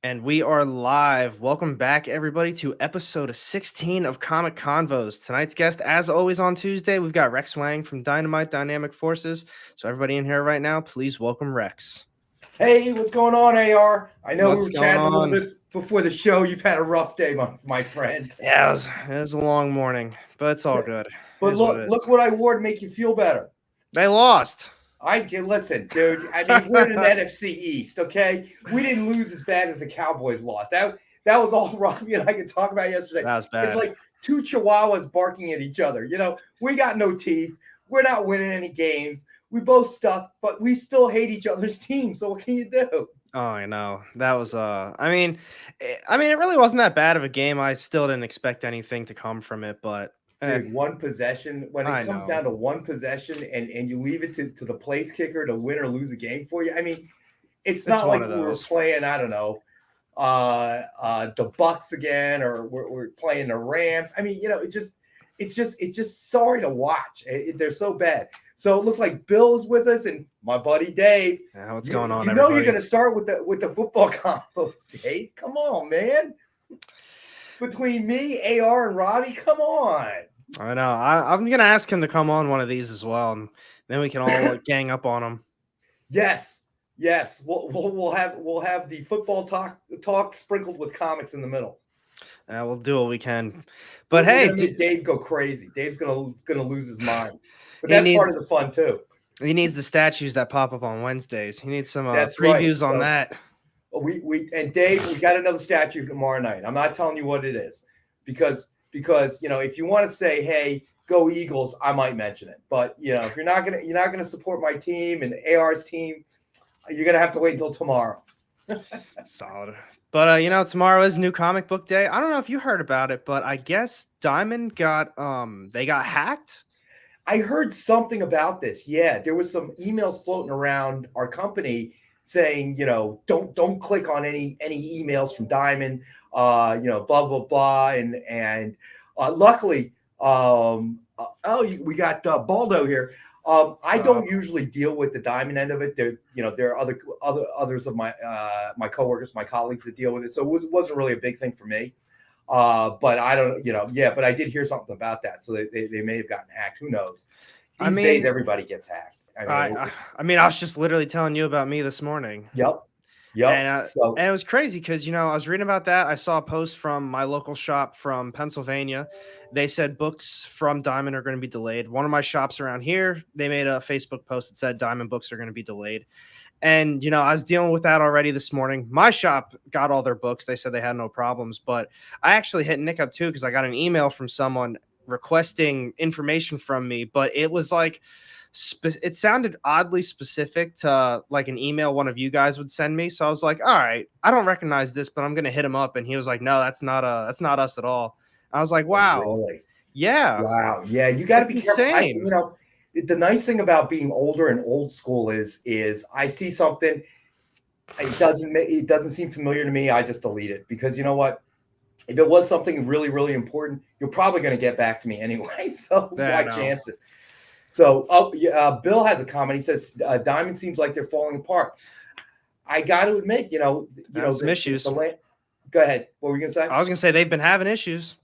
And we are live. Welcome back, everybody, to episode 16 of Comic Convos. Tonight's guest, as always on Tuesday, we've got Rex Wang from Dynamite Dynamic Forces. So, everybody in here right now, please welcome Rex. Hey, what's going on, AR? I know we What's were going chatting a little on? bit before the show. You've had a rough day, my friend. Yeah, it was a long morning, but it's all good. It But is what look, it is. look what I wore to make you feel better. They lost. I can listen, dude. I mean, we're in an NFC East, okay? We didn't lose as bad as the Cowboys lost. That was all Robbie and I could talk about yesterday. That was It's bad. like two chihuahuas barking at each other. We got no teeth. We're not winning any games. We both stuck, but we still hate each other's teams. So what can you do? Oh, I know. That was it really wasn't that bad of a game. I still didn't expect anything to come from it, but Dude, one possession, when it I comes know. down to one possession and you leave it to the place kicker to win or lose a game for you, I mean, it's It's not one like of we were those. playing, I don't know, the Bucks again, or we're playing the Rams. I mean, it's just sorry to watch. They're so bad. So it looks like Bill is with us and my buddy Dave. Yeah, what's You, going on, you know you're everybody? going to start with the football combos, Dave. Come on, man. Between me, AR, and Robbie, come on. I know. I'm gonna ask him to come on one of these as well, and then we can all gang up on him. Yes, yes. We'll have the football talk sprinkled with comics in the middle. We'll do what we can. But We're hey, gonna make Dave go crazy. Dave's gonna lose his mind. But he that's part needs of the fun too. he needs the statues that pop up on Wednesdays. He needs some That's right. previews on So that. we and Dave, we got another statue tomorrow night. I'm not telling you what it is because if you want to say, hey, go Eagles, I might mention it. But if you're not gonna support my team and AR's team, you're gonna have to wait until tomorrow. Solid. But tomorrow is new comic book day. I don't know if you heard about it, but I guess Diamond got they got hacked. I heard something about this. Yeah, there was some emails floating around our company saying, don't click on any emails from Diamond, blah blah blah, and luckily, we got Baldo here. I don't usually deal with the Diamond end of it. There are others of my coworkers, my colleagues that deal with it, so it wasn't really a big thing for me. But I don't, but I did hear something about that. So they may have gotten hacked. Who knows? These days, everybody gets hacked. I was just literally telling you about me this morning. Yep. And it was crazy because I was reading about that. I saw a post from my local shop from Pennsylvania. They said books from Diamond are going to be delayed. One of my shops around here, they made a Facebook post that said Diamond books are going to be delayed. And, I was dealing with that already this morning. My shop got all their books. They said they had no problems. But I actually hit Nick up too because I got an email from someone requesting information from me. But it was like, it sounded oddly specific to like an email one of you guys would send me. So I was like, all right, I don't recognize this, but I'm going to hit him up. And he was like, no, that's not us at all. I was like, wow. Really? Yeah. Wow. Yeah. You got to be careful. Insane. The nice thing about being older and old school is I see something, it doesn't seem familiar to me. I just delete it because you know what? If it was something really, really important, you're probably going to get back to me anyway. So why chance it? So, Bill has a comment. He says, Diamond seems like they're falling apart. I got to admit, some issues. Go ahead. What were you going to say? I was going to say they've been having issues.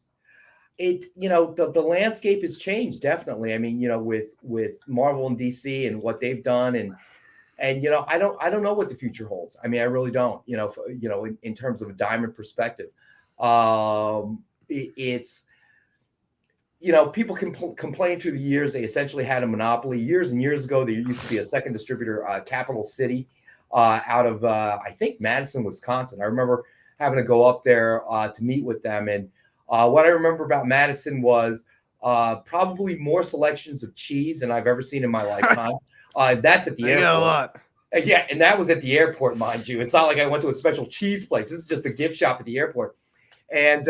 The landscape has changed, definitely. I mean, with Marvel and DC and what they've done. And I don't know what the future holds. I mean, I really don't, in terms of a Diamond perspective. It's, people can complain through the years. They essentially had a monopoly. Years and years ago, there used to be a second distributor, Capital City, out of, I think, Madison, Wisconsin. I remember having to go up there to meet with them. And what I remember about Madison was probably more selections of cheese than I've ever seen in my lifetime. That's at the airport. A lot. Yeah, and that was at the airport, mind you. It's not like I went to a special cheese place. This is just a gift shop at the airport. And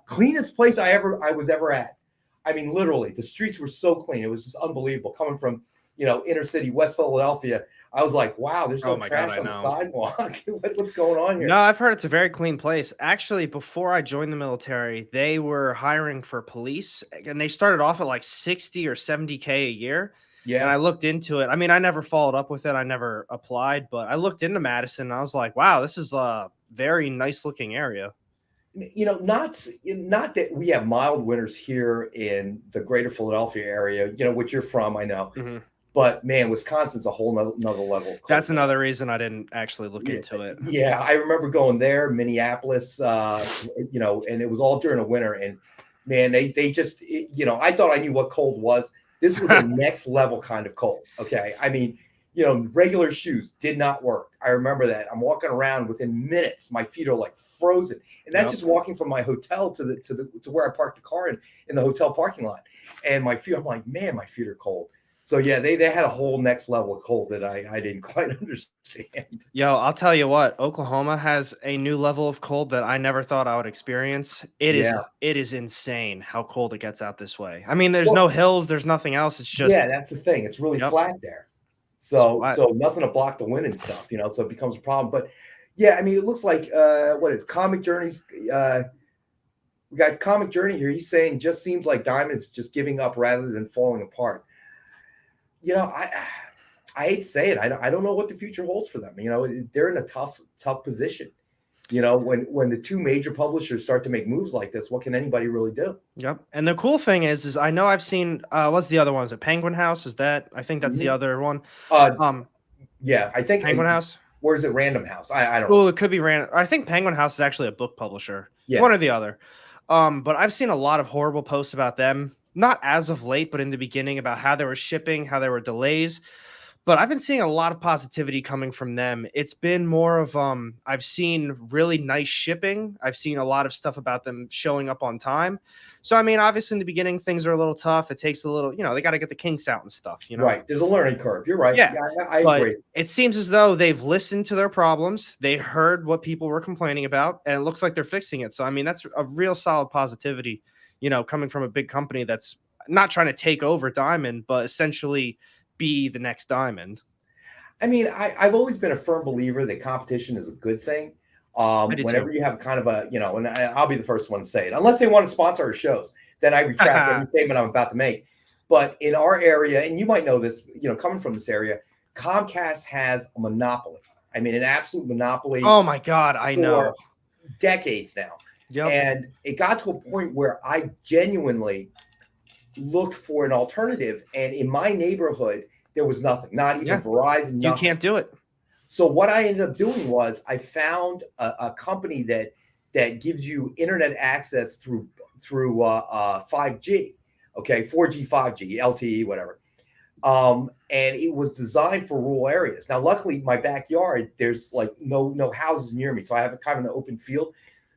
cleanest place I was ever at. I mean, literally, the streets were so clean. It was just unbelievable. Coming from, inner city, West Philadelphia, I was like, wow, there's no trash on the sidewalk. What's going on here? No, I've heard it's a very clean place. Actually, before I joined the military, they were hiring for police, and they started off at like 60 or 70K a year. Yeah. And I looked into it. I mean, I never followed up with it. I never applied, but I looked into Madison and I was like, wow, this is very nice looking area. You know, not that we have mild winters here in the greater Philadelphia area, you know, which you're from, I know. Mm-hmm. But man, Wisconsin's a whole another level of cold. That's another reason I didn't actually look into it. Yeah, I remember going there, Minneapolis, you know, and it was all during the winter. And man, they just, you know, I thought I knew what cold was. This was a next level kind of cold. Okay. I mean, you know, regular shoes did not work. I remember that. I'm walking around within minutes. My feet are like frozen. And that's just walking from my hotel to where I parked the car in the hotel parking lot. And my feet, I'm like, man, my feet are cold. So yeah, they had a whole next level of cold that I didn't quite understand. Yo, I'll tell you what, Oklahoma has a new level of cold that I never thought I would experience. It is insane how cold it gets out this way. I mean, there's no hills, there's nothing else. It's just that's the thing. It's really flat there. So nothing to block the wind and stuff, you know, so it becomes a problem. But yeah, I mean, it looks like what is Comic Journey's we got Comic Journey here. He's saying just seems like Diamond's just giving up rather than falling apart. You know, I hate to say it. I don't know what the future holds for them. You know, they're in a tough position. You know, when the two major publishers start to make moves like this, what can anybody really do? Yep. And the cool thing is I know I've seen what's the other one? Is it Penguin House? Is that I think that's the other one. Yeah, I think Penguin House. Or is it Random House? I don't know. Oh, it could be Random. I think Penguin House is actually a book publisher. Yeah. One or the other. But I've seen a lot of horrible posts about them. Not as of late, but in the beginning about how they were shipping, how there were delays. But I've been seeing a lot of positivity coming from them. It's been more of I've seen really nice shipping. I've seen a lot of stuff about them showing up on time. So, I mean, obviously in the beginning, things are a little tough. It takes a little, you know, they got to get the kinks out and stuff, you know? Right. There's a learning curve. You're right. Yeah, I agree. It seems as though they've listened to their problems. They heard what people were complaining about, and it looks like they're fixing it. So, I mean, that's a real solid positivity, you know, coming from a big company that's not trying to take over Diamond, but essentially be the next Diamond. I mean, I've always been a firm believer that competition is a good thing. Whenever you have kind of a, you know, and I'll be the first one to say it, unless they want to sponsor our shows, then I retract any statement I'm about to make. But in our area, and you might know this, you know, coming from this area, Comcast has a monopoly. I mean, an absolute monopoly. Oh my God, I know. Decades now. Yep. And it got to a point where I genuinely looked for an alternative, and in my neighborhood there was nothing, not even Verizon. Nothing. You can't do it. So what I ended up doing was I found a company that gives you internet access through 5G, okay, 4G, 5G, LTE, whatever. And it was designed for rural areas. Now, luckily, my backyard, there's like no houses near me, so I have a kind of an open field.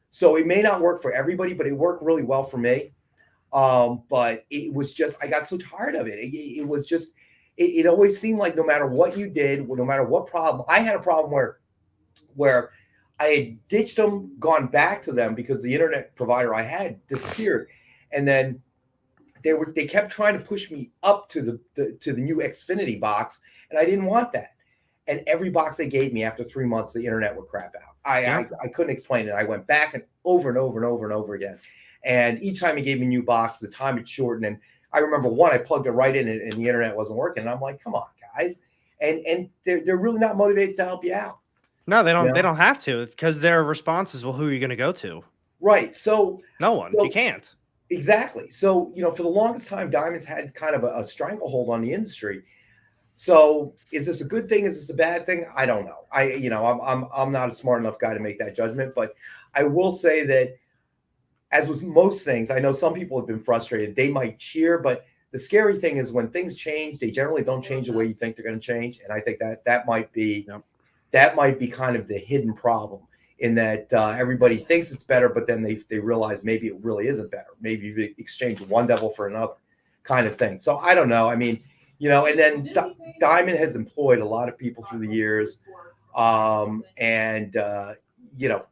So it may not work for everybody, but it worked really well for me. But it was just, I got so tired of it. It was just, it always seemed like no matter what you did, no matter what problem, I had a problem where I had ditched them, gone back to them because the internet provider I had disappeared. And then they kept trying to push me up to the new Xfinity box. And I didn't want that. And every box they gave me after 3 months, the internet would crap out. I couldn't explain it. I went back and over and over and over and over again. And each time he gave me a new box, the time had shortened. And I remember one, I plugged it right in and the internet wasn't working. And I'm like, come on, guys. And they're really not motivated to help you out. No, they don't. You know? They don't have to, because their response is, well, who are you going to go to? Right. So no one. You can't. Exactly. So, you know, for the longest time, Diamond's had kind of a stranglehold on the industry. So is this a good thing? Is this a bad thing? I don't know. I'm not a smart enough guy to make that judgment, but I will say that, as with most things, I know some people have been frustrated. They might cheer, but the scary thing is when things change, they generally don't change the way you think they're going to change. And I think that might be kind of the hidden problem, in that everybody thinks it's better, but then they realize maybe it really isn't better. Maybe you exchange one devil for another kind of thing. So I don't know. I mean, you know, and then Diamond has employed a lot of people through the years. You know,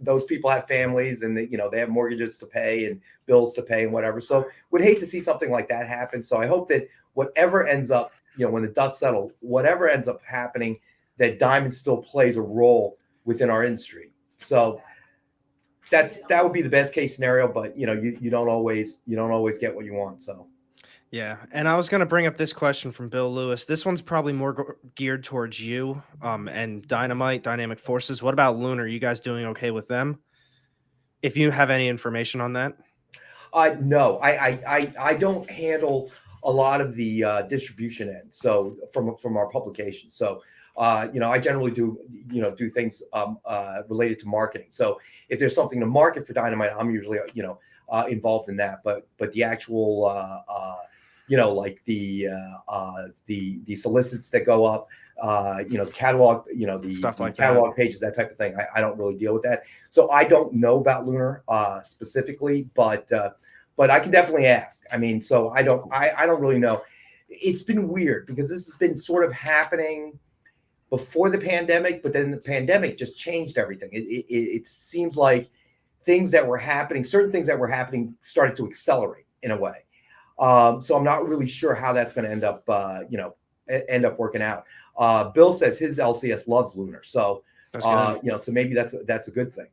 those people have families, and they have mortgages to pay and bills to pay and whatever. So would hate to see something like that happen. So I hope that whatever ends up, you know, when the dust settles, whatever ends up happening, that Diamond still plays a role within our industry. So that would be the best case scenario, but you know, you don't always get what you want. So Yeah, and I was going to bring up this question from Bill Lewis. This one's probably more geared towards you, and Dynamite, Dynamic Forces. What about Lunar? You guys doing okay with them? If you have any information on that. No, I don't handle a lot of the distribution end. So from our publication. So I generally do things related to marketing. So if there's something to market for Dynamite, I'm usually involved in that. But the actual like the solicits that go up, catalog, Stuff like the catalog that. pages, that type of thing. I don't really deal with that. So I don't know about Lunar specifically, but I can definitely ask. I mean, so I don't really know. It's been weird because this has been sort of happening before the pandemic, but then the pandemic just changed everything. It seems like certain things that were happening started to accelerate in a way. So I'm not really sure how that's going to end up working out. Bill says his LCS loves Lunar, so so maybe that's a good thing.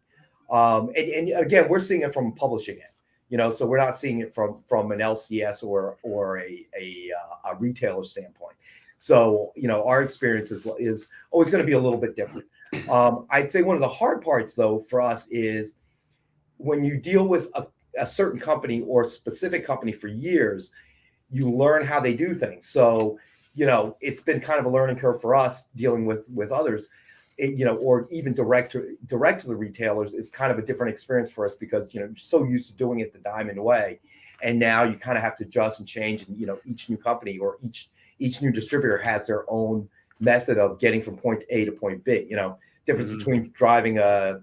And again, we're seeing it from publishing it, so we're not seeing it from an LCS or a retailer standpoint. So our experience is always going to be a little bit different. I'd say one of the hard parts though for us is when you deal with a certain company or specific company for years, you learn how they do things. So, it's been kind of a learning curve for us dealing with others, or even direct to the retailers is kind of a different experience for us because, you're so used to doing it the Diamond way. And now you kind of have to adjust and change. And, each new company or each new distributor has their own method of getting from point A to point B, difference between driving a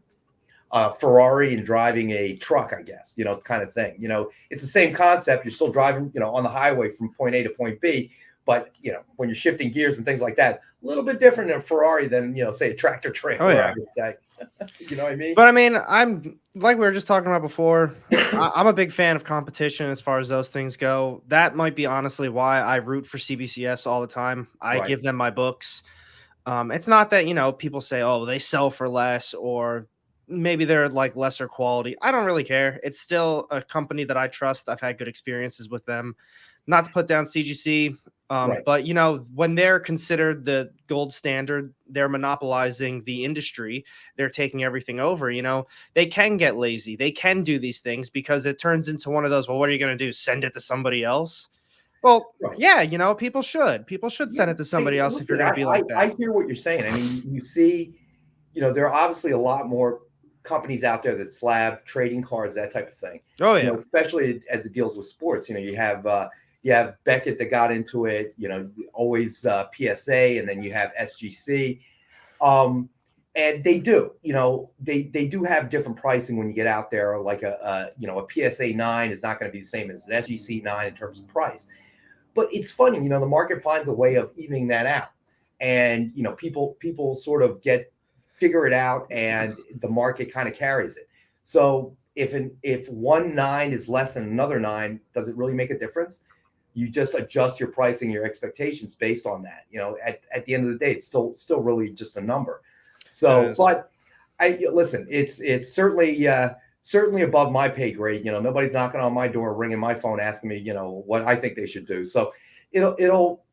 Ferrari and driving a truck, I guess, kind of thing. It's the same concept. You're still driving, on the highway from point A to point B, but when you're shifting gears and things like that, a little bit different in a Ferrari than, say a tractor trailer, I would say. You know what I mean? But I mean, I'm like we were just talking about before. I'm a big fan of competition as far as those things go. That might be honestly why I root for CBCS all the time. I give them my books. It's not that, people say, oh, they sell for less or maybe they're like lesser quality. I don't really care. It's still a company that I trust. I've had good experiences with them. Not to put down CGC, but when they're considered the gold standard, they're monopolizing the industry. They're taking everything over. They can get lazy. They can do these things because it turns into one of those. Well, what are you going to do? Send it to somebody else? Well, yeah, people should send it to somebody else if you're going to be like that. I hear what you're saying. I mean, you see, there are obviously a lot more companies out there that slab trading cards, that type of thing. Oh yeah, especially as it deals with sports. You have Beckett that got into it. Always PSA, and then you have SGC. And they do, they do have different pricing when you get out there. Like a PSA 9 is not going to be the same as an SGC 9 in terms of price. But it's funny, the market finds a way of evening that out, and people sort of figure it out, and the market kind of carries it. So if one 9 is less than another 9, does it really make a difference? You just adjust your pricing, your expectations based on that. At the end of the day, it's still really just a number. So, but listen, it's certainly above my pay grade. Nobody's knocking on my door, ringing my phone, asking me, what I think they should do. So it'll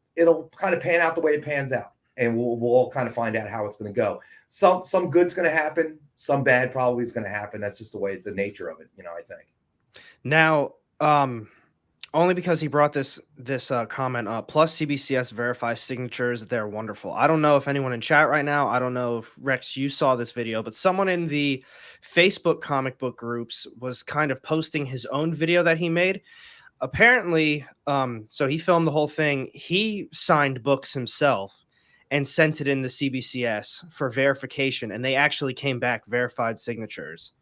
kind of pan out the way it pans out, and we'll all kind of find out how it's going to go. Some good's going to happen, some bad probably is going to happen. That's just the nature of it, I think. Now, only because he brought this comment up. Plus, CBCS verifies signatures. They're wonderful. I don't know if anyone in chat right now, I don't know if Rex, you saw this video, but someone in the Facebook comic book groups was kind of posting his own video that he made. Apparently, so he filmed the whole thing. He signed books himself and sent it in the CBCS for verification, and they actually came back verified signatures.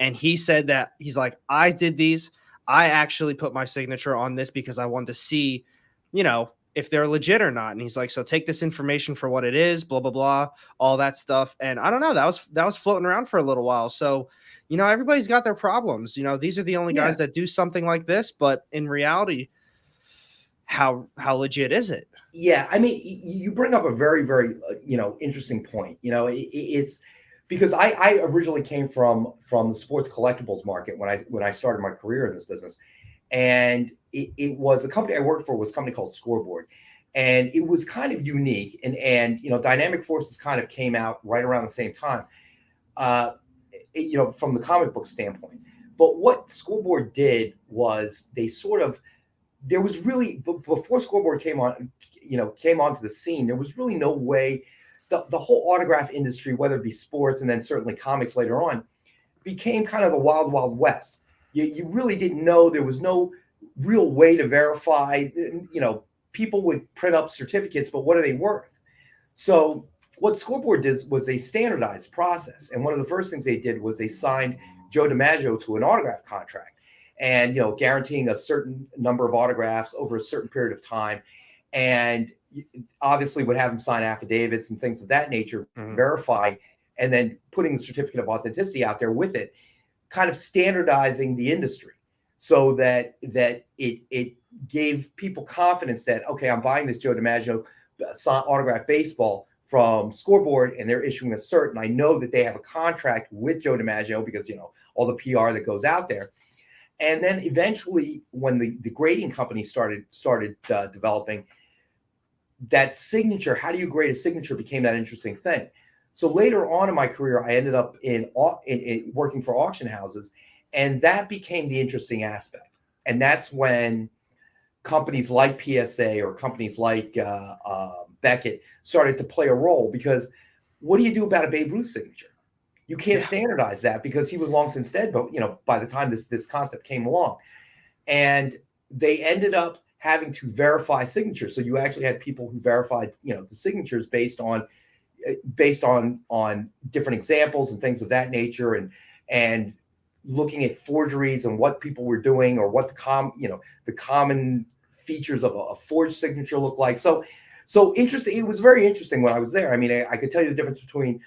And he said that he's like, I did these. I actually put my signature on this because I wanted to see, if they're legit or not. And he's like, so take this information for what it is, blah, blah, blah, all that stuff. And I don't know, that was floating around for a little while. So, everybody's got their problems. These are the only guys that do something like this. But in reality, how legit is it? Yeah. I mean, you bring up a very, very, interesting point. It's because I originally came from the sports collectibles market when I started my career in this business. and it was a company I worked for was a company called Scoreboard. And it was kind of unique. And Dynamic Forces kind of came out right around the same time, from the comic book standpoint. But what Scoreboard did was there was really, before Scoreboard came onto the scene, there was really no way, the whole autograph industry, whether it be sports and then certainly comics later on, became kind of the wild, wild west. You really didn't know. There was no real way to verify. People would print up certificates, but what are they worth? So what Scoreboard did was they standardized process. And one of the first things they did was they signed Joe DiMaggio to an autograph contract, and guaranteeing a certain number of autographs over a certain period of time. And obviously would have him sign affidavits and things of that nature, verify, and then putting the certificate of authenticity out there with it, kind of standardizing the industry so that it gave people confidence that, okay, I'm buying this Joe DiMaggio autograph baseball from Scoreboard, and they're issuing a cert, and I know that they have a contract with Joe DiMaggio because all the PR that goes out there. And then eventually, when the grading company started developing that signature, how do you grade a signature, became that interesting thing. So later on in my career, I ended up in working for auction houses, and that became the interesting aspect. And that's when companies like PSA or companies like Beckett started to play a role, because what do you do about a Babe Ruth signature? You can't standardize that because he was long since dead, but by the time this concept came along, and they ended up having to verify signatures. So you actually had people who verified, the signatures based on different examples and things of that nature, and looking at forgeries and what people were doing, or what the common features of a forged signature look like. So interesting. It was very interesting when I was there. I mean, I could tell you the difference between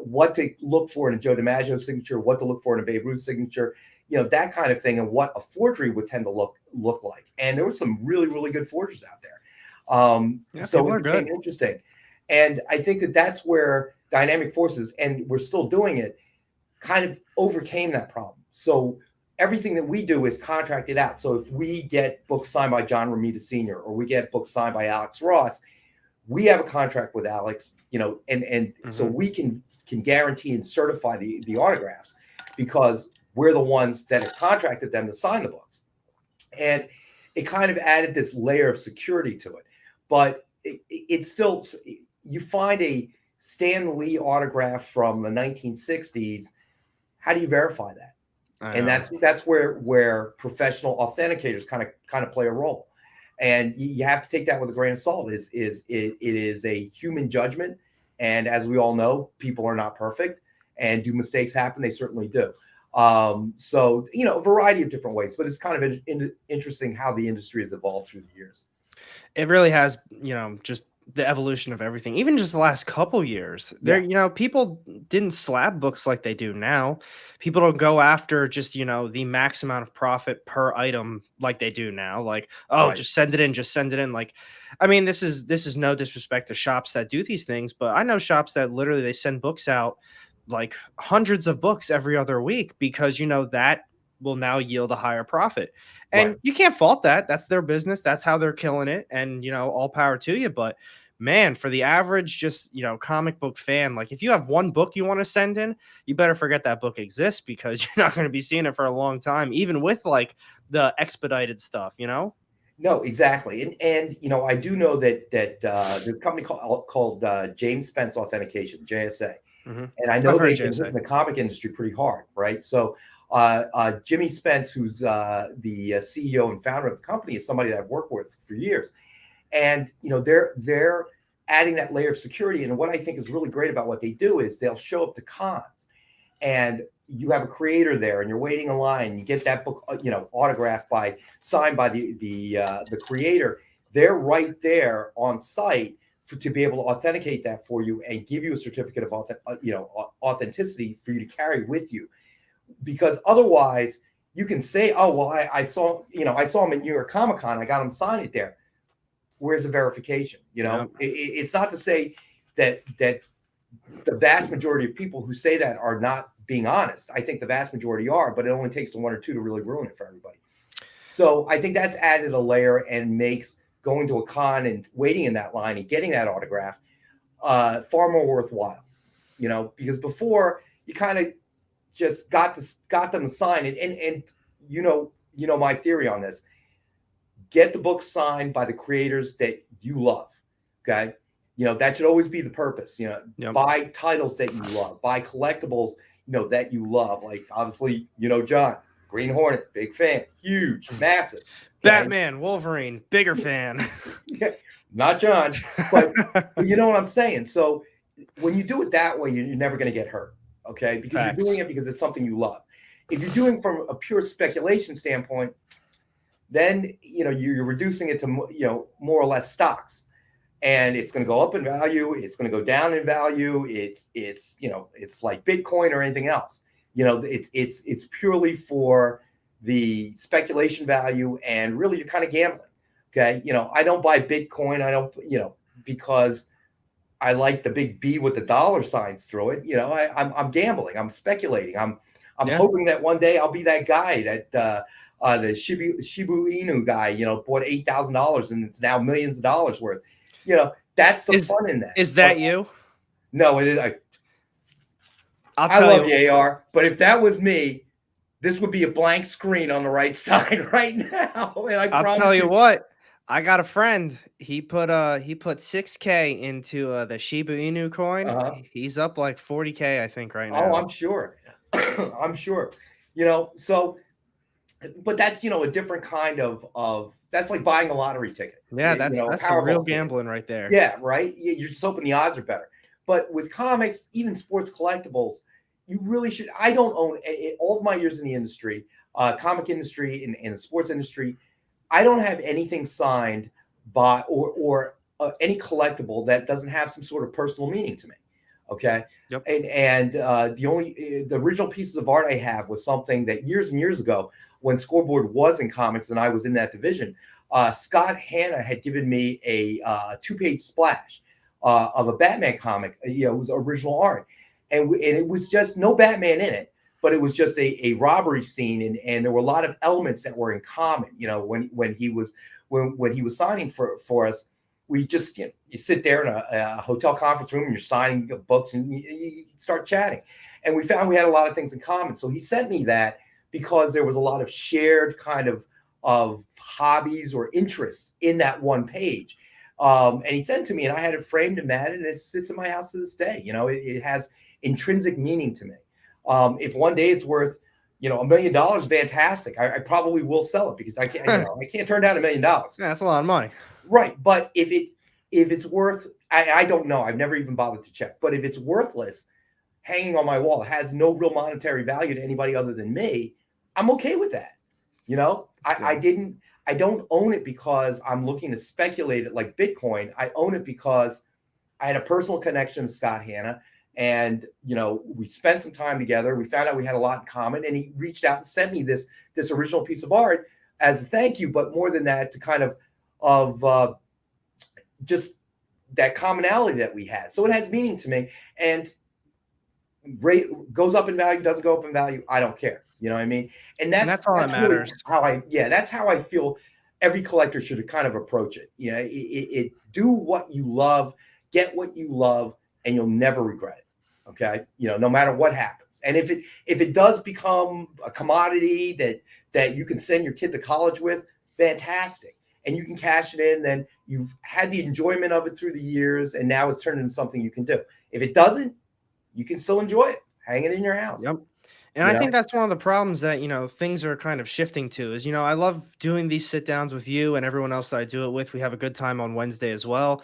what to look for in a Joe DiMaggio signature, what to look for in a Babe Ruth signature, that kind of thing, and what a forgery would tend to look like. And there were some really, really good forgers out there. So it became interesting. And I think that's where Dynamic Forces, and we're still doing it, kind of overcame that problem. So everything that we do is contracted out. So if we get books signed by John Romita Sr., or we get books signed by Alex Ross, we have a contract with Alex, and so we can guarantee and certify the autographs, because we're the ones that have contracted them to sign the books. And it kind of added this layer of security to it. But it's still, you find a Stan Lee autograph from the 1960s, how do you verify that? And that's where professional authenticators kind of play a role. And you have to take that with a grain of salt. It is a human judgment, and as we all know, people are not perfect, and do mistakes happen? They certainly do. So a variety of different ways, but it's kind of interesting how the industry has evolved through the years. It really has, just the evolution of everything, even just the last couple years. There, people didn't slab books like they do now. People don't go after just, the max amount of profit per item like they do now. Like, just send it in. Like, I mean, this is no disrespect to shops that do these things, but I know shops that literally they send books out, like hundreds of books every other week, because that will now yield a higher profit. And you can't fault that. That's their business. That's how they're killing it. And, all power to you. But man, for the average, just, comic book fan, like if you have one book you want to send in, you better forget that book exists, because you're not going to be seeing it for a long time, even with like the expedited stuff, No, exactly. And I do know that there's a company called James Spence Authentication, JSA. And I know they've been hitting the comic industry pretty hard, right? So Jimmy Spence, who's the CEO and founder of the company, is somebody that I've worked with for years. And they're adding that layer of security. And what I think is really great about what they do is they'll show up to cons, and you have a creator there, and you're waiting in line. You get that book, autographed signed by the creator. They're right there on site to be able to authenticate that for you and give you a certificate of authenticity for you to carry with you. Because otherwise, you can say, "Oh, well, I saw him at New York Comic Con. I got him sign it there." Where's the verification? It's not to say that the vast majority of people who say that are not being honest. I think the vast majority are, but it only takes the one or two to really ruin it for everybody. So I think that's added a layer and makes going to a con and waiting in that line and getting that autograph far more worthwhile, because before you kind of just got them to sign it. And my theory on this: get the book signed by the creators that you love. Okay. That should always be the purpose. Yep. Buy titles that you love, buy collectibles, that you love. Like, obviously, John, Green Hornet, big fan, huge, massive. Batman, Wolverine, bigger fan. Yeah, not John, but you know what I'm saying. So when you do it that way, you're never going to get hurt. Okay. Because Facts. you're doing it because it's something you love. If you're doing from a pure speculation standpoint, then you're reducing it to more or less stocks, and it's going to go up in value, it's going to go down in value. It's like Bitcoin or anything else. It's purely for the speculation value, and really you're kind of gambling. Okay. I don't buy Bitcoin. I don't, because I like the big B with the dollar signs through it. I'm gambling. I'm speculating. I'm hoping that one day I'll be that guy that the Shibu Inu guy, bought $8,000 and it's now millions of dollars worth. That's the fun in that. Is that you? No, it is. I love you, AR. But if that was me, this would be a blank screen on the right side right now. And I'll tell you what. I got a friend. He put 6K into the Shiba Inu coin. He's up like 40K, I think, right now. Oh, I'm sure. I'm sure. So, but that's a different kind of that's like buying a lottery ticket. Yeah, that's some real gambling right there. Yeah, right. You're just hoping the odds are better. But with comics, even sports collectibles, you really should. I don't own all of my years in the industry, comic industry and the sports industry. I don't have anything signed by or any collectible that doesn't have some sort of personal meaning to me. Okay. Yep. And the original pieces of art I have was something that years and years ago, when Scoreboard was in comics and I was in that division, Scott Hanna had given me a 2-page splash of a Batman comic. It was original art, and it was just no Batman in it, but it was just a robbery scene, and there were a lot of elements that were in common. When he was signing for us, we just you sit there in a hotel conference room and you're signing books and you start chatting, and we found we had a lot of things in common. So he sent me that because there was a lot of shared kind of hobbies or interests in that one page. And he sent it to me, and I had it framed and matted, and it sits in my house to this day. It has intrinsic meaning to me. If one day it's worth, $1 million, fantastic. I probably will sell it because I can't, I can't turn down $1 million. Yeah, that's a lot of money. Right. But if it's worth, I don't know. I've never even bothered to check. But if it's worthless, hanging on my wall, has no real monetary value to anybody other than me, I'm okay with that. I don't own it because I'm looking to speculate it like Bitcoin. I own it because I had a personal connection to Scott Hanna, and we spent some time together. We found out we had a lot in common, and he reached out and sent me this original piece of art as a thank you, but more than that, to kind of just that commonality that we had. So it has meaning to me, and rate goes up in value, doesn't go up in value, I don't care. You know what I mean? And that's all that matters. Really that's how I feel every collector should kind of approach it. It do what you love, get what you love, and you'll never regret it. Okay. No matter what happens. And if it does become a commodity that you can send your kid to college with, fantastic. And you can cash it in, then you've had the enjoyment of it through the years, and now it's turned into something you can do. If it doesn't, you can still enjoy it. Hang it in your house. Yep. And I think that's one of the problems that, things are kind of shifting to is, I love doing these sit downs with you and everyone else that I do it with. We have a good time on Wednesday as well.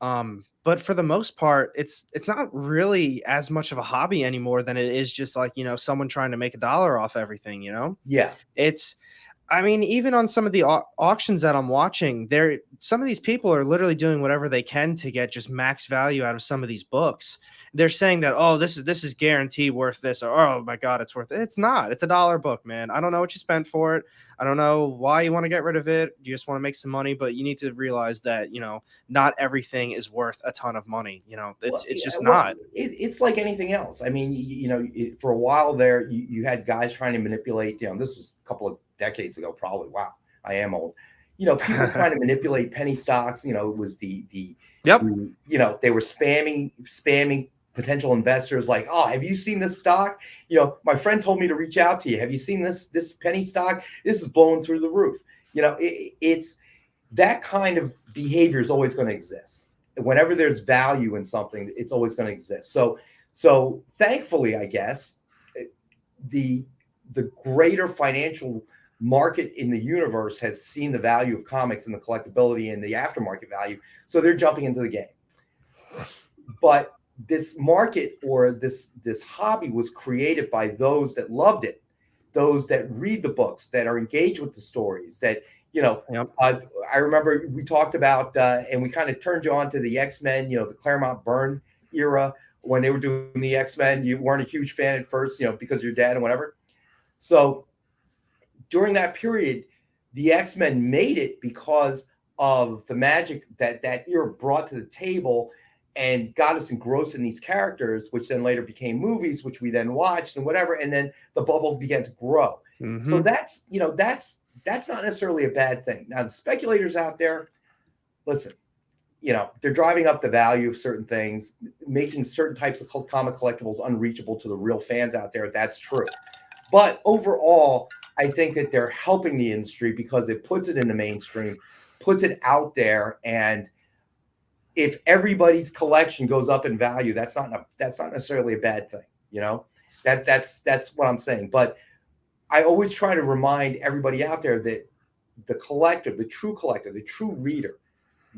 But for the most part, it's not really as much of a hobby anymore than it is just like, someone trying to make $1 off everything, Yeah. Even on some of the auctions that I'm watching, some of these people are literally doing whatever they can to get just max value out of some of these books. They're saying that, oh, this is guaranteed worth this, or oh my God, it's worth it. It's not. It's $1 book, man. I don't know what you spent for it. I don't know why you want to get rid of it. You just want to make some money, but you need to realize that, not everything is worth a ton of money. It's just not. It's like anything else. I mean, for a while there, you had guys trying to manipulate, this was a couple of decades ago, probably. Wow. I am old. You know, people trying to manipulate penny stocks. You know, it was Yep. you know, they were spamming potential investors like, oh, have you seen this stock? You know, my friend told me to reach out to you. Have you seen this penny stock? This is blowing through the roof. You know, it's that kind of behavior is always going to exist. Whenever there's value in something, it's always going to exist. So thankfully, I guess the greater financial market in the universe has seen the value of comics and the collectability and the aftermarket value, so they're jumping into the game. But this market or this hobby was created by those that loved it, those that read the books, that are engaged with the stories, that, you know, Yep. I remember we talked about and we kind of turned you on to the X-Men, you know, the Claremont Byrne era when they were doing the X-Men. You weren't a huge fan at first, you know, because of your dad and whatever. So during that period, the X-Men made it because of the magic that era brought to the table and got us engrossed in these characters, which then later became movies, which we then watched and whatever. And then the bubble began to grow. Mm-hmm. So that's, you know, that's not necessarily a bad thing. Now, the speculators out there, listen, you know, they're driving up the value of certain things, making certain types of comic collectibles unreachable to the real fans out there. That's true. But overall, I think that they're helping the industry because it puts it in the mainstream, puts it out there. And if everybody's collection goes up in value, that's not necessarily a bad thing. You know, that's what I'm saying. But I always try to remind everybody out there that the collector, the true reader,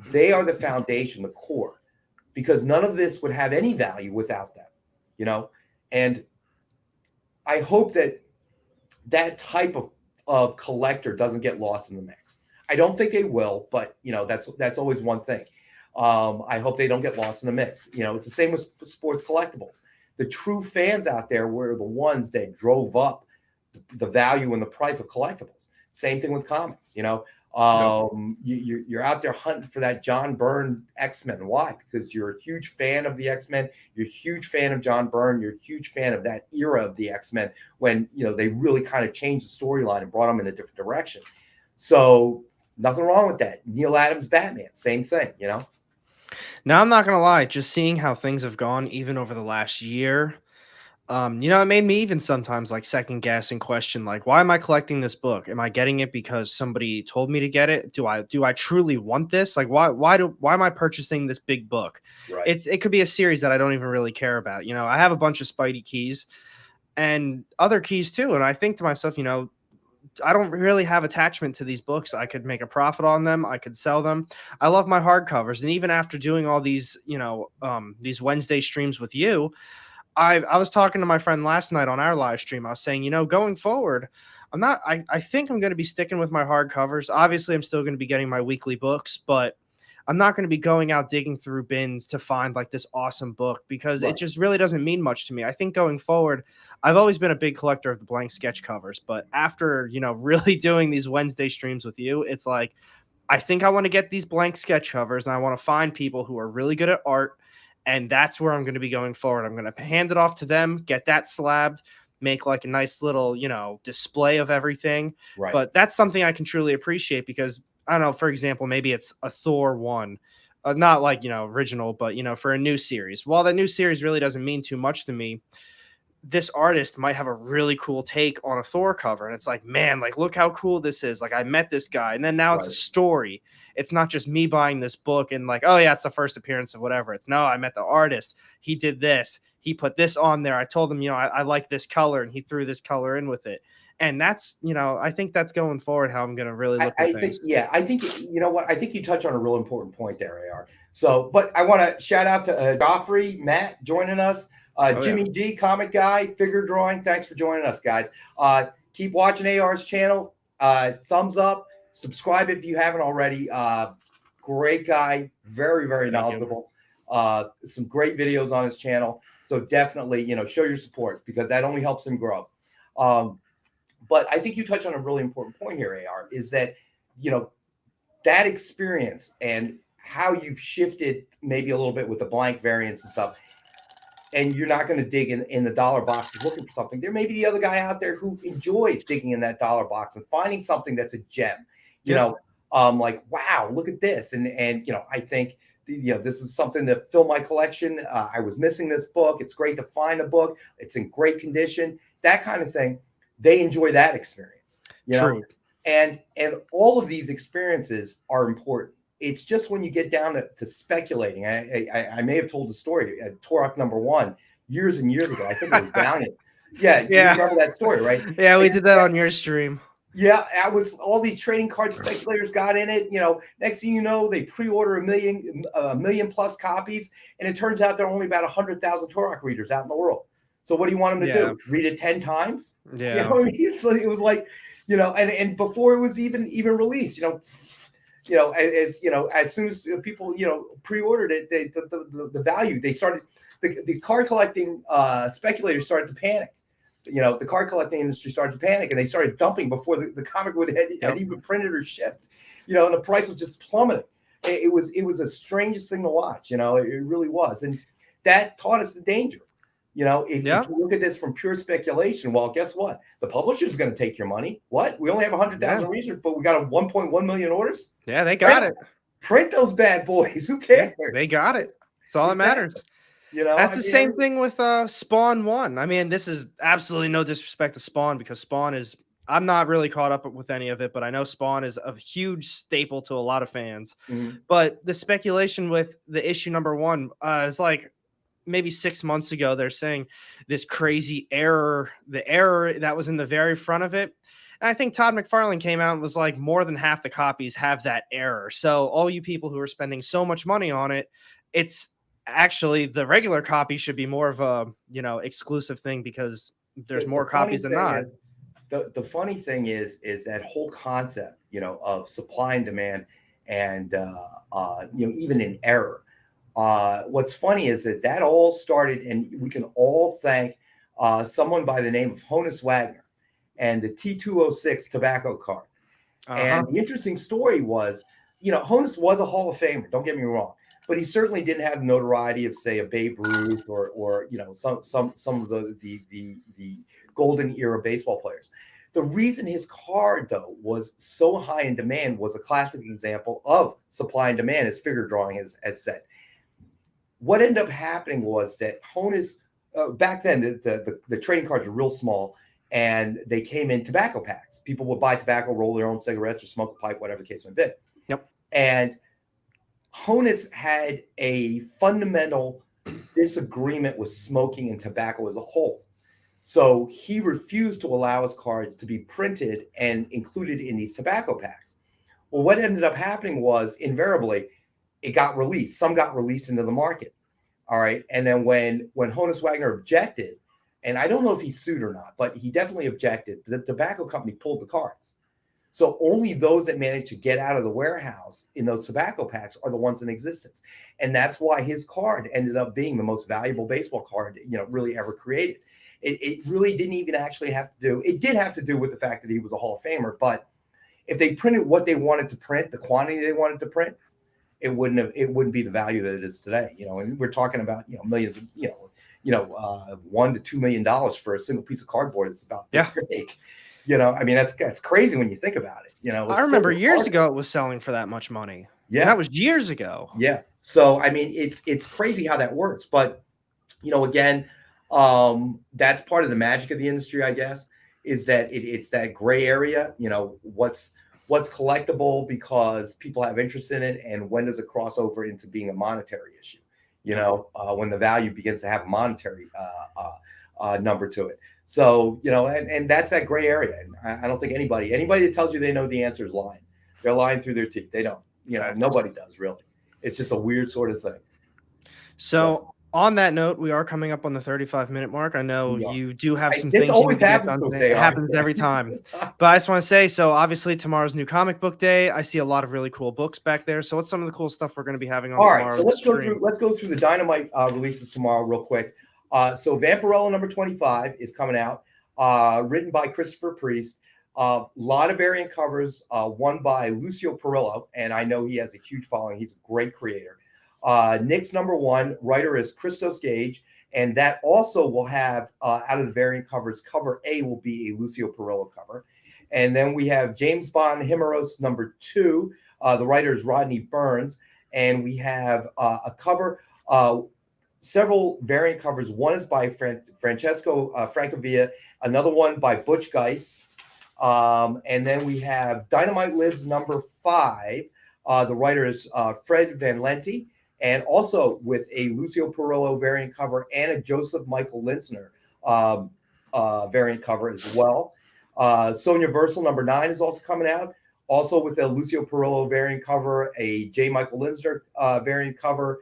they are the foundation, the core, because none of this would have any value without them, you know? And I hope that type of collector doesn't get lost in the mix. I don't think they will, but, you know, that's always one thing. I hope they don't get lost in the mix. You know, it's the same with sports collectibles. The true fans out there were the ones that drove up the value and the price of collectibles. Same thing with comics, you know. You're out there hunting for that John Byrne X-Men. Why? Because you're a huge fan of the X-Men. You're a huge fan of John Byrne. You're a huge fan of that era of the X-Men when, you know, they really kind of changed the storyline and brought them in a different direction. So nothing wrong with that. Neil Adams Batman, same thing, you know. Now, I'm not gonna lie, just seeing how things have gone even over the last year, you know, it made me even sometimes like second guess and question, like, why am I collecting this book? Am I getting it because somebody told me to get it? Do I truly want this? Like, why am I purchasing this big book? Right. It could be a series that I don't even really care about. You know, I have a bunch of Spidey keys and other keys too, and I think to myself, you know, I don't really have attachment to these books. I could make a profit on them. I could sell them. I love my hardcovers, and even after doing all these, you know, these Wednesday streams with you, I was talking to my friend last night on our live stream. I was saying, you know, going forward, I think I'm going to be sticking with my hardcovers. Obviously, I'm still going to be getting my weekly books, but I'm not going to be going out digging through bins to find like this awesome book because it just really doesn't mean much to me. I think going forward, I've always been a big collector of the blank sketch covers, but after, you know, really doing these Wednesday streams with you, it's like, I think I want to get these blank sketch covers and I want to find people who are really good at art. And that's where I'm going to be going forward. I'm going to hand it off to them, get that slabbed, make like a nice little, you know, display of everything. Right. But that's something I can truly appreciate because I don't know, for example, maybe it's a Thor 1, not like, you know, original, but, you know, for a new series. While that new series really doesn't mean too much to me, this artist might have a really cool take on a Thor cover. And it's like, man, like, look how cool this is. Like, I met this guy. And then now it's a story. It's not just me buying this book and like, oh yeah, it's the first appearance of whatever. It's no, I met the artist. He did this. He put this on there. I told him, you know, I like this color and he threw this color in with it. And that's, you know, I think that's going forward how I'm going to really look at things. I think, you know what? I think you touch on a real important point there, AR. So, but I want to shout out to Joffrey, Matt joining us, Jimmy G, comic guy, figure drawing. Thanks for joining us, guys. Keep watching AR's channel. Thumbs up. Subscribe if you haven't already. Great guy. Very, very knowledgeable. Some great videos on his channel. So definitely, you know, show your support because that only helps him grow. But I think you touch on a really important point here, AR, is that, you know, that experience and how you've shifted maybe a little bit with the blank variants and stuff, and you're not going to dig in the dollar box looking for something. There may be the other guy out there who enjoys digging in that dollar box and finding something that's a gem. you know, like, wow, look at this. And, you know, I think, you know, this is something to fill my collection. I was missing this book. It's great to find a book. It's in great condition, that kind of thing. They enjoy that experience, you know, and all of these experiences are important. It's just when you get down to speculating. I may have told the story at Turok #1 years and years ago. I think it was Valiant. Yeah, you remember that story, right? Yeah, we did that on your stream. Yeah, I was all these trading card speculators got in it. You know, next thing you know, they pre-order a million plus copies, and it turns out there are only about 100,000 Turok readers out in the world. So what do you want them to do? Read it 10 times? Yeah, you know what I mean? So it was like, you know, and before it was even released, you know, as soon as people, you know, pre-ordered it, the value, they started, the card collecting speculators started to panic. You know, the card collecting industry started to panic, and they started dumping before the comic would had even printed or shipped. You know, and the price was just plummeting. It was the strangest thing to watch. You know, it really was, and that taught us the danger. You know, if you look at this from pure speculation, well, guess what? The publisher is going to take your money. What? We only have 100,000 readers, but we got a 1.1 million orders. Yeah, they got it. Print those bad boys. Who cares? They got it. That's all that matters. You know, that's the same thing with Spawn 1. I mean, this is absolutely no disrespect to Spawn, because Spawn is, I'm not really caught up with any of it, but I know Spawn is a huge staple to a lot of fans. But the speculation with the issue #1 is like maybe 6 months ago, they're saying this crazy error, the error that was in the very front of it. And I think Todd McFarlane came out and was like, more than half the copies have that error. So all you people who are spending so much money on it, it's actually the regular copy should be more of a, you know, exclusive thing, because there's more copies than not. The funny thing is that whole concept, you know, of supply and demand, and you know, even in error. What's funny is that all started, and we can all thank someone by the name of Honus Wagner and the T206 tobacco card. And the interesting story was, you know, Honus was a Hall of Famer, don't get me wrong, but he certainly didn't have the notoriety of, say, a Babe Ruth or you know, some of the golden era baseball players. The reason his card, though, was so high in demand was a classic example of supply and demand, as figure drawing has said. What ended up happening was that Honus, back then, the trading cards were real small, and they came in tobacco packs. People would buy tobacco, roll their own cigarettes, or smoke a pipe, whatever the case may be. And Honus had a fundamental disagreement with smoking and tobacco as a whole. So he refused to allow his cards to be printed and included in these tobacco packs. Well, what ended up happening was, invariably, it got released. Some got released into the market. All right. And then when Honus Wagner objected, and I don't know if he sued or not, but he definitely objected, the tobacco company pulled the cards. So only those that managed to get out of the warehouse in those tobacco packs are the ones in existence. And that's why his card ended up being the most valuable baseball card, you know, really ever created. It really didn't even actually have to do, it did have to do with the fact that he was a Hall of Famer, but if they printed what they wanted to print, the quantity they wanted to print, it wouldn't be the value that it is today. You know, and we're talking about, you know, millions of, you know, $1 to $2 million for a single piece of cardboard. It's about this big. You know, I mean, that's crazy when you think about it. You know, I remember years ago it was selling for that much money. Yeah, and that was years ago. Yeah. So I mean, it's crazy how that works. But you know, again, that's part of the magic of the industry, I guess, is that it's that gray area. You know, what's collectible because people have interest in it, and when does it cross over into being a monetary issue? You know, when the value begins to have a monetary number to it. So, you know, and that's that gray area. And I don't think anybody that tells you they know the answer is lying. They're lying through their teeth. They don't. You know, nobody does, really. It's just a weird sort of thing. So on that note, we are coming up on the 35-minute mark. I know you do have some things. This always happens. It happens every time. But I just want to say, so obviously tomorrow's new comic book day. I see a lot of really cool books back there. So what's some of the cool stuff we're going to be having on tomorrow? All right, so let's go through the Dynamite releases tomorrow real quick. So Vampirella number 25 is coming out, written by Christopher Priest. A lot of variant covers, one by Lucio Perillo, and I know he has a huge following. He's a great creator. Nick's number 1 writer is Christos Gage, and that also will have out of the variant covers, cover A will be a Lucio Perillo cover, And then we have James Bond Himeros #2. The writer is Rodney Burns. And we have a cover, several variant covers. One is by Francesco Francavilla, another one by Butch Geist. And then we have Dynamite Lives #5. The writer is Fred Van Lente, and also with a Lucio Perillo variant cover and a Joseph Michael Linsner variant cover as well. Sonia Versal #9 is also coming out, also with a Lucio Perillo variant cover, a J. Michael Linsner variant cover,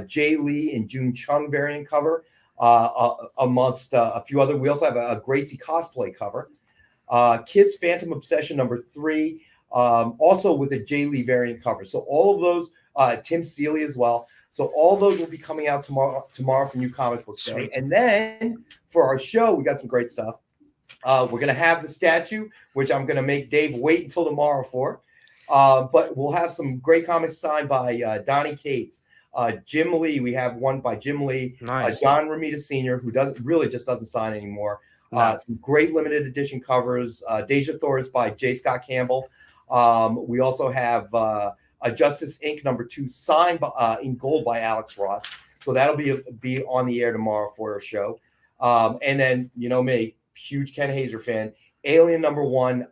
Jay Lee and June Chung variant cover, amongst a few other. We also have a Gracie cosplay cover. Kiss Phantom Obsession #3, also with a Jay Lee variant cover. So all of those, Tim Seeley as well. So all those will be coming out tomorrow for New Comic Book Day. And then for our show, we got some great stuff. We're going to have the statue, which I'm going to make Dave wait until tomorrow for. But we'll have some great comics signed by Donnie Cates, Jim Lee. We have one by Jim Lee, nice. John Romita Sr., who doesn't sign anymore. Some great limited edition covers. Deja Thor's by J. Scott Campbell. We also have Justice Inc. #2 signed in gold by Alex Ross. So that'll be on the air tomorrow for our show. And then, you know me, huge Ken Hazer fan. Alien #1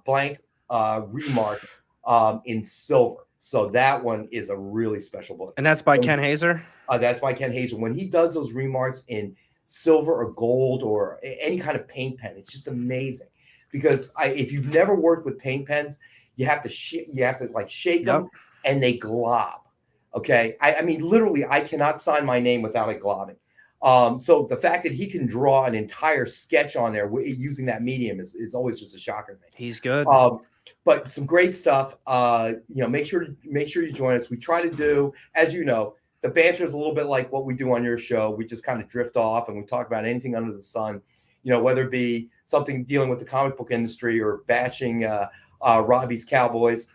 blank remark in silver. So that one is a really special book. And that's by Ken Hazer? That's by Ken Hazer. When he does those remarks in silver or gold or any kind of paint pen, it's just amazing. Because if you've never worked with paint pens, you have to shake them and they glob. Okay, I mean literally, I cannot sign my name without it globbing. So the fact that he can draw an entire sketch on there using that medium is always just a shocker to me. He's good. But some great stuff. Make sure you join us. We try to do, as you know, the banter is a little bit like what we do on your show. We just kind of drift off and we talk about anything under the sun. Whether it be something dealing with the comic book industry or bashing Robbie's Cowboys,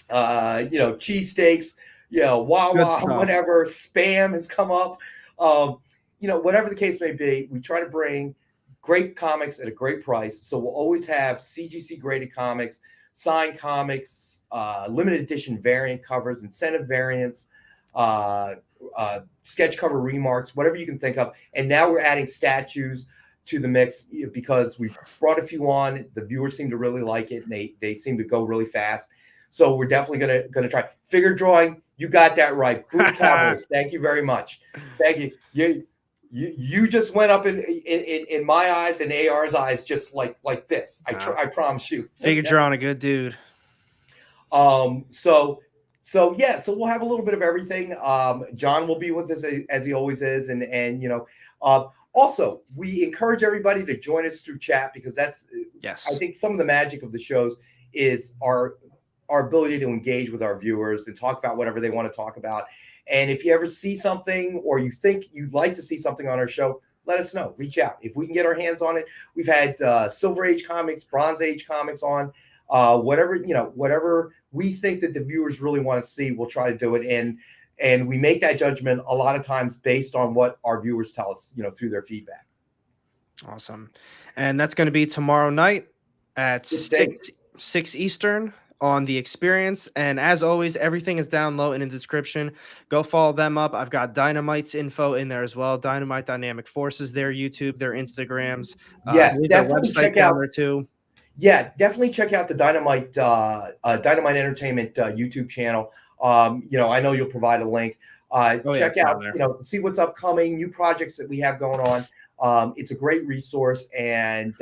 cheesesteaks, Wawa, whatever, spam has come up. Whatever the case may be, we try to bring great comics at a great price. So we'll always have CGC graded comics, signed comics, limited edition variant covers, incentive variants, sketch cover remarks, whatever you can think of. And now we're adding statues to the mix because we brought a few on. The viewers seem to really like it, and they seem to go really fast. So we're definitely gonna try. Figure drawing, you got that right. Boom Cowboys, thank you very much. Thank you. You just went up in my eyes and AR's eyes just like this. I promise you. Figure drawing a good dude. So we'll have a little bit of everything. John will be with us as he always is, and also we encourage everybody to join us through chat because that's I think some of the magic of the shows is our ability to engage with our viewers and talk about whatever they want to talk about. And if you ever see something or you think you'd like to see something on our show, let us know. Reach out. If we can get our hands on it. We've had Silver Age comics, Bronze Age comics on. Whatever we think that the viewers really want to see, we'll try to do it. And we make that judgment a lot of times based on what our viewers tell us, through their feedback. Awesome. And that's going to be tomorrow night at 6 Eastern. On The Experience. And as always, everything is down low in the description. Go follow them up. I've got Dynamite's info in there as well. Dynamite Dynamic Forces, their YouTube, their Instagrams. Yes, definitely check out there too. Yeah, definitely check out the Dynamite Entertainment YouTube channel. I know you'll provide a link. Check out, see what's upcoming, new projects that we have going on. It's a great resource, and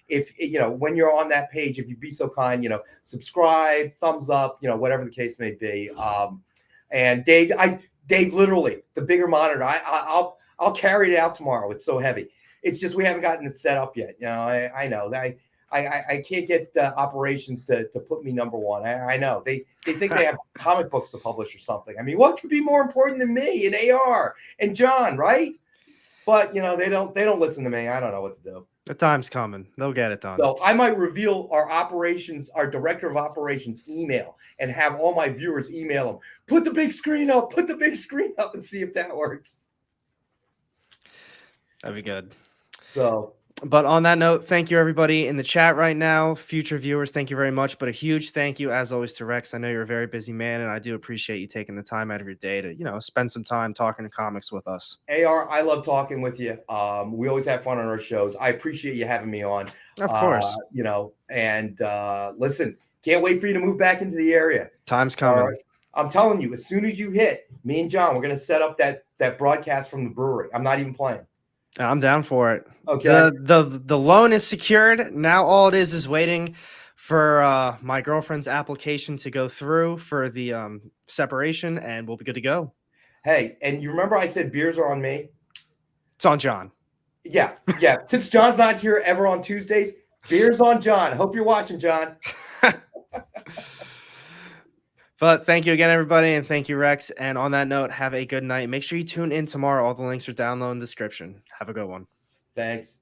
if when you're on that page, if you'd be so kind, subscribe, thumbs up, whatever the case may be. And Dave, literally the bigger monitor, I'll carry it out tomorrow. It's so heavy. It's just we haven't gotten it set up yet. I know that I can't get operations to put me #1. I know they think they have comic books to publish or something. I mean, what could be more important than me and AR and John, right? But they don't listen to me. I don't know what to do. The time's coming. They'll get it done. So I might reveal our director of operations email and have all my viewers email them. Put the big screen up, and see if that works. That'd be good. So But on that note, thank you everybody in the chat right now. Future viewers, thank you very much. But a huge thank you, as always, to Rex. I know you're a very busy man, and I do appreciate you taking the time out of your day to, spend some time talking to comics with us. AR, I love talking with you. We always have fun on our shows. I appreciate you having me on. Of course. And listen, can't wait for you to move back into the area. Time's coming. Right. I'm telling you, as soon as you hit, me and John, we're going to set up that broadcast from the brewery. I'm not even playing. I'm down for it. Okay. The loan is secured. Now all it is waiting for my girlfriend's application to go through for the separation, and we'll be good to go. Hey, and you remember I said beers are on me? It's on John. Yeah. Since John's not here ever on Tuesdays, beers on John. Hope you're watching, John. But thank you again, everybody, and thank you, Rex. And on that note, have a good night. Make sure you tune in tomorrow. All the links are down low in the description. Have a good one. Thanks.